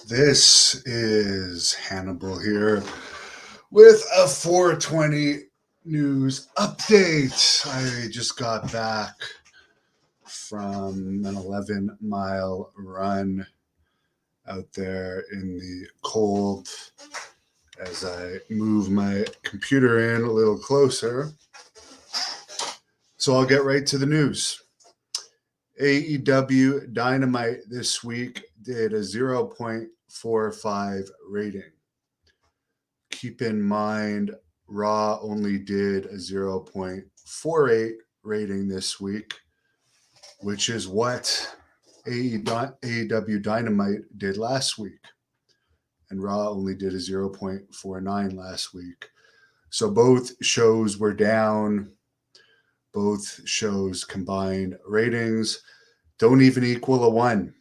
This is Hannibal here with a 420 news update. I just got back from an 11-mile run out there in the cold. As I move my computer in a little closer, so I'll get right to the news. AEW Dynamite this week did a 0.45 rating. Keep in mind, Raw only did a 0.48 rating this week, which is what AEW Dynamite did last week. And Raw only did a 0.49 last week. So both shows were down. Both shows combined ratings don't even equal a 1.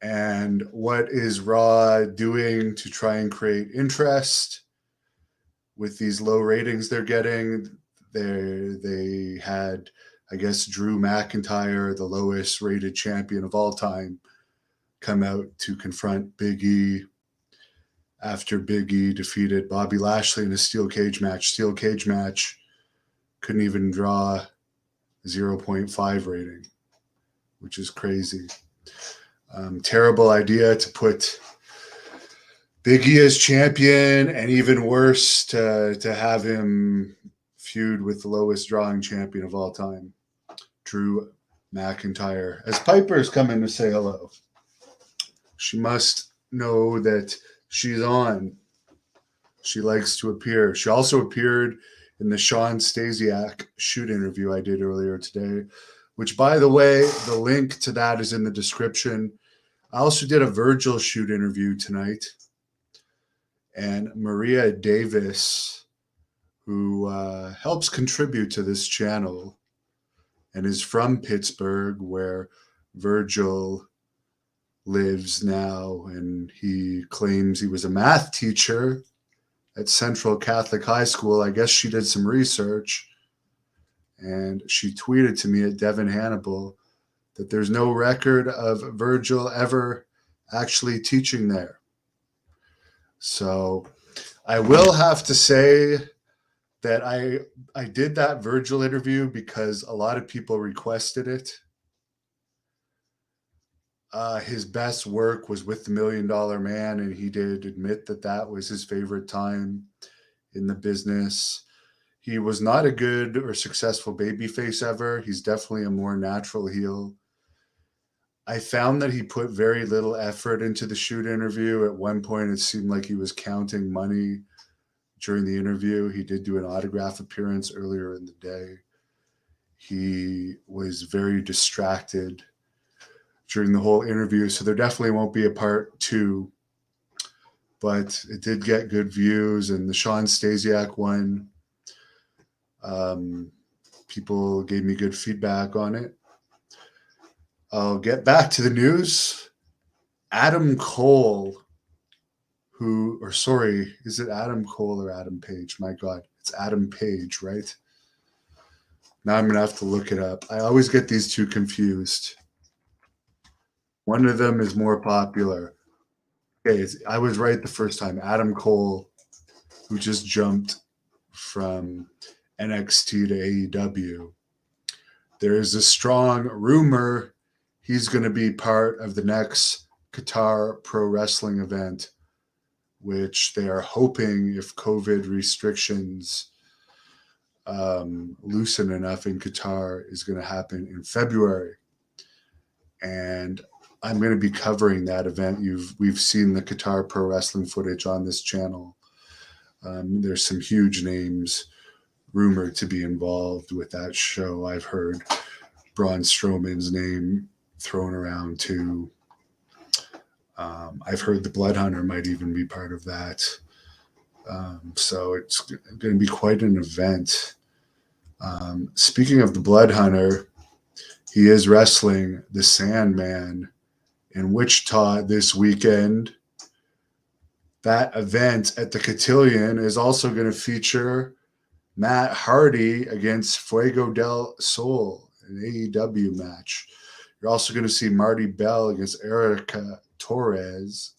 And what is Raw doing to try and create interest with these low ratings they're getting? They had, I guess, Drew McIntyre, the lowest rated champion of all time, come out to confront Big E after Big E defeated Bobby Lashley in a steel cage match. Steel cage match couldn't even draw a 0.5 rating, which is crazy. Terrible idea to put Big E as champion, and even worse to have him feud with the lowest drawing champion of all time, Drew McIntyre. As Piper's coming to say hello, she must know that she's on. She likes to appear. She also appeared in the Sean Stasiak shoot interview I did earlier today, which, by the way, the link to that is in the description. I also did a Virgil shoot interview tonight. And Maria Davis, who helps contribute to this channel and is from Pittsburgh, where Virgil lives now, and he claims he was a math teacher at Central Catholic High School. I guess she did some research, and she tweeted to me at Devin Hannibal that there's no record of Virgil ever actually teaching there. So I will have to say that I did that Virgil interview because a lot of people requested it. His best work was with the $1 Million Man, and he did admit that that was his favorite time in the business. He was not a good or successful babyface ever. He's definitely a more natural heel. I found that he put very little effort into the shoot interview. At one point, it seemed like he was counting money during the interview. He did do an autograph appearance earlier in the day. He was very distracted during the whole interview, so there definitely won't be a part 2. But it did get good views, and the Sean Stasiak one, people gave me good feedback on it. I'll get back to the news. Adam Cole, is it Adam Cole or Adam Page? My God, it's Adam Page, right? Now I'm going to have to look it up. I always get these two confused. One of them is more popular. Okay, I was right the first time. Adam Cole, who just jumped from NXT to AEW. There is a strong rumor he's going to be part of the next Qatar Pro Wrestling event, which they are hoping, if COVID restrictions loosen enough in Qatar, is going to happen in February. And I'm going to be covering that event. We've seen the Qatar Pro Wrestling footage on this channel. There's some huge names rumored to be involved with that show. I've heard Braun Strowman's name thrown around too. I've heard the Blood Hunter might even be part of that. So it's going to be quite an event. Speaking of the Blood Hunter, he is wrestling the Sandman in Wichita this weekend. That event at the Cotillion is also going to feature Matt Hardy against Fuego del Sol, an AEW match. You're also going to see Marty Bell against Erica Torres,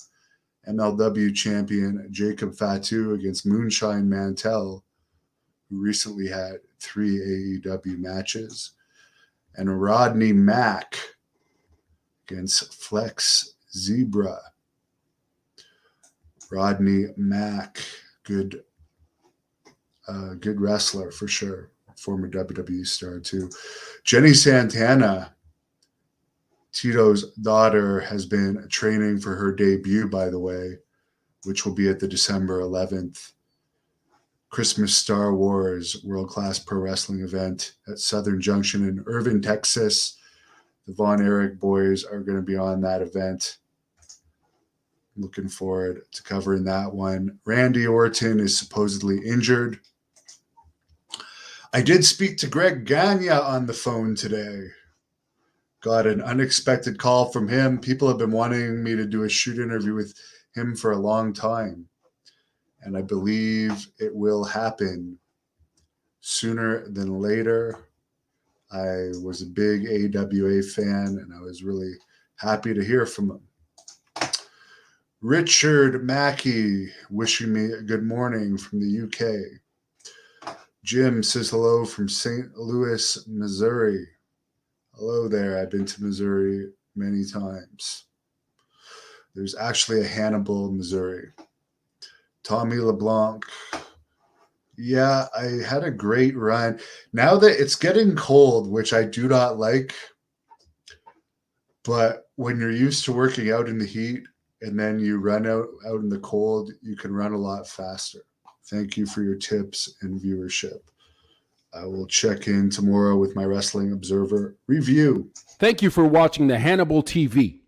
MLW champion Jacob Fatu against Moonshine Mantell, who recently had 3 AEW matches, and Rodney Mack against Flex Zebra. Rodney Mack, good wrestler for sure. Former WWE star too. Jenny Santana, Tito's daughter, has been training for her debut, by the way, which will be at the December 11th Christmas Star Wars World Class Pro Wrestling event at Southern Junction in Irving, Texas. The Von Erich boys are going to be on that event. Looking forward to covering that one. Randy Orton is supposedly injured. I did speak to Greg Gagne on the phone today. Got an unexpected call from him. People have been wanting me to do a shoot interview with him for a long time, and I believe it will happen sooner than later. I was a big AWA fan, and I was really happy to hear from him. Richard Mackey wishing me a good morning from the UK. Jim says hello from St. Louis, Missouri. Hello there. I've been to Missouri many times. There's actually a Hannibal, Missouri. Tommy LeBlanc. Yeah, I had a great run. Now that it's getting cold, which I do not like, but when you're used to working out in the heat and then you run out in the cold, you can run a lot faster. Thank you for your tips and viewership. I will check in tomorrow with my Wrestling Observer review. Thank you for watching the Hannibal TV.